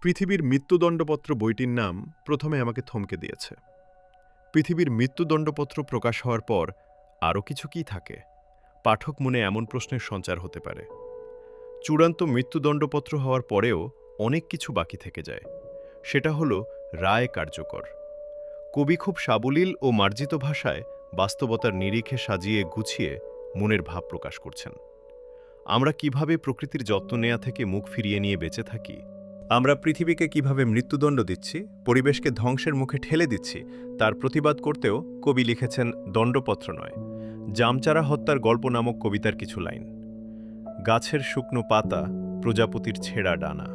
পৃথিবীর মৃত্যুদণ্ডপত্র বইটির নাম প্রথমে আমাকে থমকে দিয়েছে। পৃথিবীর মৃত্যুদণ্ডপত্র প্রকাশ হওয়ার পর আরও কিছু কি থাকে? পাঠক মনে এমন প্রশ্নের সঞ্চার হতে পারে। চূড়ান্ত মৃত্যুদণ্ডপত্র হওয়ার পরেও অনেক কিছু বাকি থেকে যায়। সেটা হলো রায় কার্যকর। কবি খুব সাবলীল ও মার্জিত ভাষায় বাস্তবতার নিরিখে সাজিয়ে গুছিয়ে মনের ভাব প্রকাশ করছেন। আমরা কিভাবে প্রকৃতির যত্ন নেয়া থেকে মুখ ফিরিয়ে নিয়ে বেঁচে থাকি, আমরা পৃথিবীকে কিভাবে মৃত্যুদণ্ড দিচ্ছি, পরিবেশকে ধ্বংসের মুখে ঠেলে দিচ্ছি, তার প্রতিবাদ করতেও কবি লিখেছেন দণ্ডপত্র নয়, জামচারা হত্যার গল্প নামক কবিতার কিছু লাইন। গাছের শুকনো পাতা, প্রজাপতির ছেঁড়া ডানা,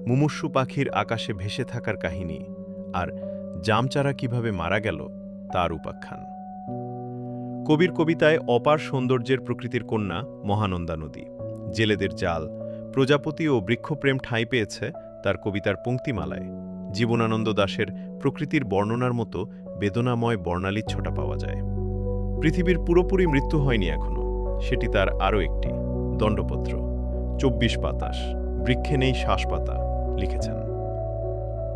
মুমূর্ষু পাখির আকাশে ভেসে থাকার কাহিনী, আর জামচারা কিভাবে মারা গেল তার উপাখ্যান। কবির কবিতায় অপার সৌন্দর্যের প্রকৃতির কন্যা মহানন্দা নদী, জেলেদের জাল, প্রজাপতি ও বৃক্ষপ্রেম ঠাঁই পেয়েছে তার কবিতার পংক্তিমালায়। জীবনানন্দ দাশের প্রকৃতির বর্ণনার মতো বেদনাময় বর্ণালিচ্ছটা পাওয়া যায়। পৃথিবীর পুরোপুরি মৃত্যু হয়নি এখনো, সেটি তার আরও একটি দণ্ডপত্র। ২৪ পাতাস, বৃক্ষে নেই শ্বাসপাতা লিখেছেন।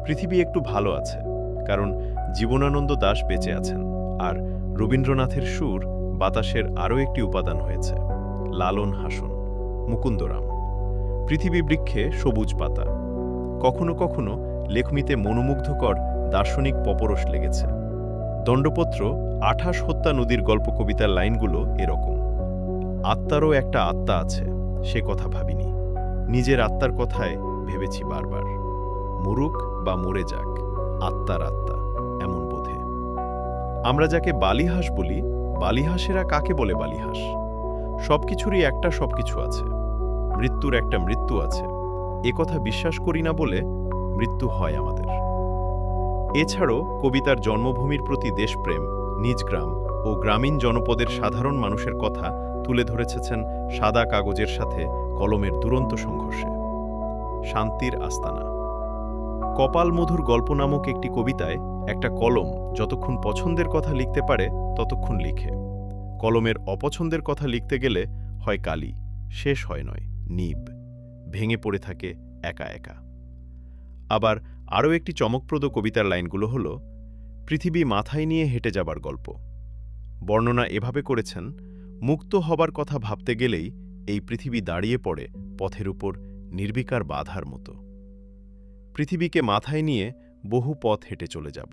পৃথিবী একটু ভালো আছে, কারণ জীবনানন্দ দাশ বেঁচে আছেন, আর রবীন্দ্রনাথের সুর বাতাসের আরও একটি উপাদান হয়েছে, লালন হাসন, মুকুন্দরাম। পৃথিবী বৃক্ষে সবুজ পাতা। কখনো কখনো লেখনীতে মনোমুগ্ধকর দার্শনিক পপরশ লেগেছে। দণ্ডপত্র ২৮ হত্যা নদীর গল্প কবিতার লাইনগুলো এরকম। আত্মারও একটা আত্মা আছে, সে কথা ভাবিনি, নিজের আত্মার কথায় ভেবেছি বারবার। মরুক বা মরে যাক, আত্মার আত্মা এমন বোধে। আমরা যাকে বালিহাঁস বলি, বালিহাঁসেরা কাকে বলে বালিহাঁস? সবকিছুরই একটা সবকিছু আছে, মৃত্যুর একটা মৃত্যু আছে, এ কথা বিশ্বাস করি না বলে মৃত্যু হয় আমাদের। এছাড়াও কবিতার জন্মভূমির প্রতি দেশপ্রেম, নিজ গ্রাম ও গ্রামীণ জনপদের সাধারণ মানুষের কথা তুলে ধরেছেন সাদা কাগজের সাথে কলমের দুরন্ত সংঘর্ষে। শান্তির আস্তানা। কপাল মধুর গল্প নামক একটি কবিতায় একটা কলম যতক্ষণ পছন্দের কথা লিখতে পারে ততক্ষণ লিখে। কলমের অপছন্দের কথা লিখতে গেলে হয় কালি, শেষ হয় নয় নিব, ভেঙে পড়ে থাকে একা একা। আবার আরও একটি চমকপ্রদ কবিতার লাইনগুলো হল পৃথিবী মাথায় নিয়ে হেঁটে যাবার গল্প। বর্ণনা এভাবে করেছেন, মুক্ত হবার কথা ভাবতে গেলেই এই পৃথিবী দাঁড়িয়ে পড়ে পথের উপর নির্বিকার বাধার মতো। পৃথিবীকে মাথায় নিয়ে বহু পথ হেঁটে চলে যাব।